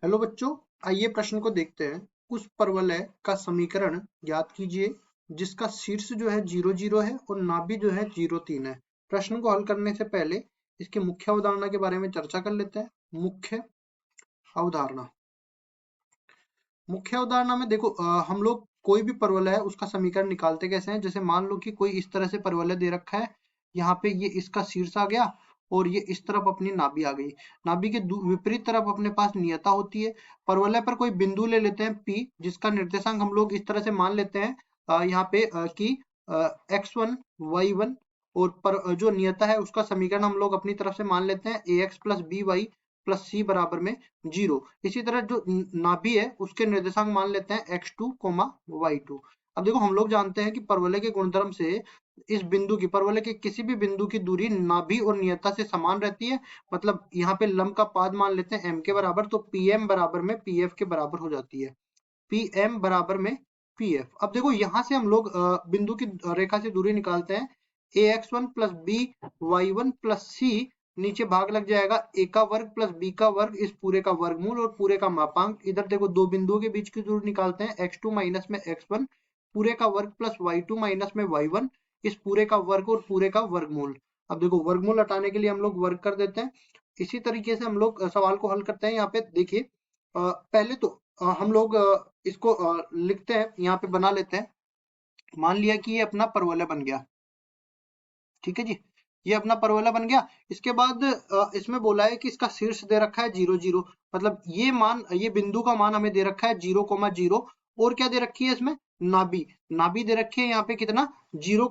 Hello बच्चों, आइए प्रश्न को देखते हैं। उस परवलय का समीकरण ज्ञात कीजिए जिसका शीर्ष जो है 0 0 है और नाभि जो है 0 3 है। प्रश्न को हल करने से पहले इसकी मुख्य अवधारणा के बारे में चर्चा कर लेते हैं। मुख्य अवधारणा मुख्य अवधारणा में देखो, हम लोग कोई भी परवलय है उसका समीकरण निकालते कैसे हैं। जैसे मान लो कि कोई इस तरह से परवलय दे रखा है, यहाँ पे ये इसका शीर्ष आ गया और ये इस तरफ अपनी नाभि आ गई। नाभि के विपरीत तरफ अपने पास नियता होती है। परवलय पर कोई बिंदु ले लेते हैं P, जिसका निर्देशांक हम लोग इस तरह से मान लेते हैं यहाँ पे कि x1 y1, और पर जो नियता है उसका समीकरण हम लोग अपनी तरफ से मान लेते हैं ax plus B Y plus C बराबर में 0। इसी तरह जो नाभि है उसके निर्देशांक मान लेते हैं x2 y2। अब देखो, हम लोग जानते हैं कि परवलय के गुणधर्म से इस बिंदु की, परवलय के किसी भी बिंदु की दूरी नाभि और नियता से समान रहती है। मतलब यहाँ पे लंब का पाद मान लेते हैं m के बराबर, तो pm बराबर में pf के बराबर हो जाती है। pm बराबर में pf। अब देखो, यहाँ से हम लोग बिंदु की रेखा से दूरी निकालते हैं। ax1 plus B y1 plus सी, नीचे भाग लग जाएगा a का वर्ग प्लस b का वर्ग, इस पूरे का वर्गमूल और पूरे का मापांक। इधर देखो, दो बिंदुओं के बीच की दूरी निकालते हैं। x2 माइनस में x1 पूरे का वर्ग प्लस y2 माइनस में y1, इस पूरे का वर्ग और पूरे का वर्गमूल। अब देखो, वर्गमूल हटाने के लिए हम लोग वर्ग कर देते हैं। इसी तरीके से हम लोग सवाल को हल करते हैं। यहाँ पे देखिए, पहले तो हम लोग इसको लिखते हैं, यहाँ पे बना लेते हैं। मान लिया कि ये अपना परवलय बन गया, ठीक है जी, ये अपना परवलय बन गया। इसके बाद इसमें बोला है कि इसका शीर्ष दे रखा है 0 0, मतलब ये मान, ये बिंदु का मान हमें दे रखा है 0 0, और क्या दे रखी है इसमें, नाभि। नाभि दे रखी है यहाँ पे कितना, 0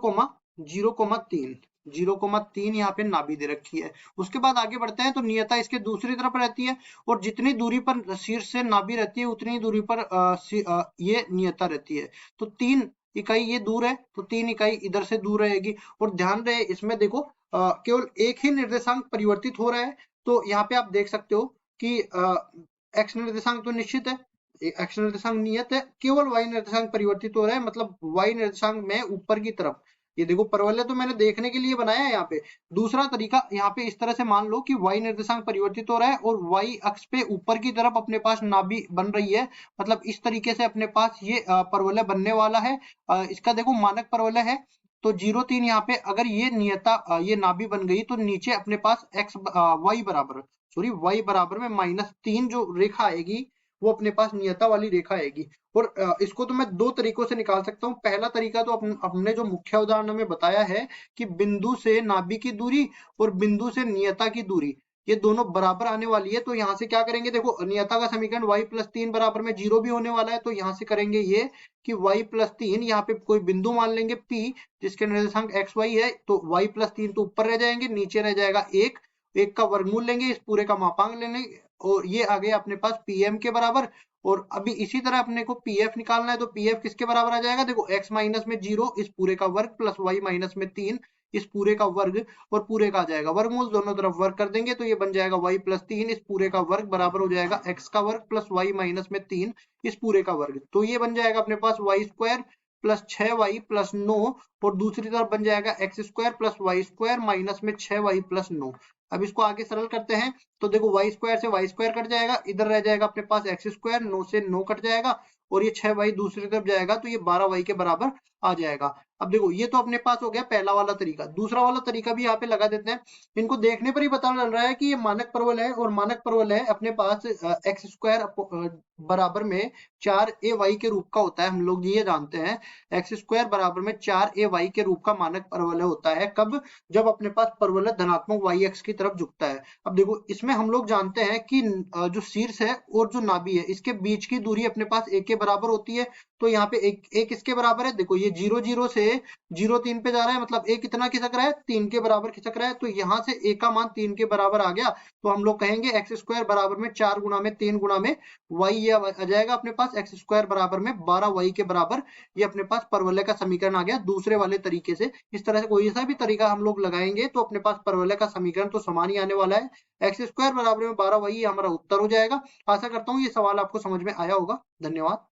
0 3, 0 3 यहाँ पे नाभि दे रखी है। उसके बाद आगे बढ़ते हैं तो नियता इसके दूसरी तरफ रहती है, और जितनी दूरी पर शीर्ष से नाभि रहती है उतनी दूरी पर ये नियता रहती है। तो 3 इकाई ये दूर है, तो 3 इकाई इधर से दूर रहेगी। और ध्यान रहे, इसमें देखो केवल एक ही निर्देशांक परिवर्तित हो रहा है। तो यहाँ पे आप देख सकते हो कि एक्स निर्देशांक तो निश्चित है, एक्स निर्देशांक नियत है, केवल वाई निर्देशांक परिवर्तित हो रहा है। मतलब वाई निर्देशांक में ऊपर की तरफ, ये देखो परवलय तो मैंने देखने के लिए बनाया है। यहाँ पे दूसरा तरीका, यहाँ पे इस तरह से मान लो कि वाई निर्देशांक परिवर्तित हो रहा है और वाई अक्ष पे ऊपर की तरफ अपने पास नाभि बन रही है। मतलब इस तरीके से अपने पास ये परवलय बनने वाला है। इसका देखो मानक परवलय है, तो 0 3 यहाँ पे अगर ये नियता, ये नाभि बन गई, तो नीचे अपने पास x y बराबर, सॉरी y बराबर में -3 जो रेखा आएगी वो अपने पास नियता वाली रेखा आएगी। और इसको तो मैं दो तरीकों से निकाल सकता हूँ। पहला तरीका तो अपने जो मुख्य उदाहरण में बताया है कि बिंदु से नाभि की दूरी और बिंदु से नियता की दूरी ये दोनों बराबर आने वाली है। तो यहाँ से क्या करेंगे, देखो नियता का समीकरण y प्लस 3 बराबर में 0 भी होने वाला है। तो यहाँ से करेंगे ये कि y प्लस 3, यहाँ पे कोई बिंदु मान लेंगे P जिसके निर्देशांक x y है, तो y प्लस 3 तो ऊपर रह जाएंगे, नीचे रह जाएगा 1, 1 का वर्गमूल लेंगे, इस पूरे का मापांक लेंगे, और ये आ गया अपने पास pm के बराबर। और अभी इसी तरह अपने को pf निकालना है, तो pf किसके बराबर आ जाएगा, देखो x माइनस में 0 इस पूरे का वर्ग प्लस y माइनस में 3 इस पूरे का वर्ग, और पूरे का आ जाएगा वर्गमूल, दोनों तरफ वर्ग कर देंगे तो ये बन जाएगा y प्लस 3 इस पूरे का वर्ग बराबर हो जाएगा x का वर्ग प्लस y माइनस में 3 इस पूरे का वर्ग। तो ये बन जाएगा अपने पास y square plus 6y plus 9, और दूसरी तरफ बन जाएगा x square plus y square minus में 6y प्लस 9। अब इसको आगे सरल करते हैं, तो देखो y स्क्वायर से y स्क्वायर कट जाएगा, इधर रह जाएगा अपने पास x स्क्वायर, 9 से 9 कट जाएगा, और ये 6y दूसरी तरफ जाएगा तो ये 12y के बराबर आ जाएगा। अब देखो, ये तो अपने पास हो गया पहला वाला तरीका। दूसरा वाला तरीका भी यहाँ पे लगा देते हैं। इनको देखने पर ही पता चल रहा है कि ये मानक परवलय है, और मानक परवलय अपने पास एक्स स्क्वायर बराबर में 4ay के रूप का होता है। हम लोग ये जानते हैं एक्स स्क्वायर बराबर में 4ay के रूप का मानक परवलय होता है। कब, जब अपने पास परवलय धनात्मक y अक्ष की तरफ झुकता है। अब देखो, इसमें हम लोग जानते हैं कि जो शीर्ष है और जो नाभि है इसके बीच की दूरी अपने पास 1 के बराबर होती है। तो यहाँ पे एक इसके बराबर है, देखो ये 0 0 से 0 3 पे जा रहा है, मतलब एक कितना खिसक रहा है, 3 के बराबर खिसक रहा है। तो यहाँ से a का मान 3 के बराबर आ गया, तो हम लोग कहेंगे एक्स स्क्वायर बराबर में 4 गुना में 3 गुना में y, ये आ जाएगा अपने पास एक्स स्क्वायर बराबर में 12y के बराबर। ये अपने पास परवलय का समीकरण आ गया दूसरे वाले तरीके से। इस तरह से कोई सा भी तरीका हम लोग लगाएंगे तो अपने पास परवलय का समीकरण तो समान ही आने वाला है। एक्स स्क्वायर बराबर में 12y हमारा उत्तर हो जाएगा। आशा करता हूँ ये सवाल आपको समझ में आया होगा। धन्यवाद।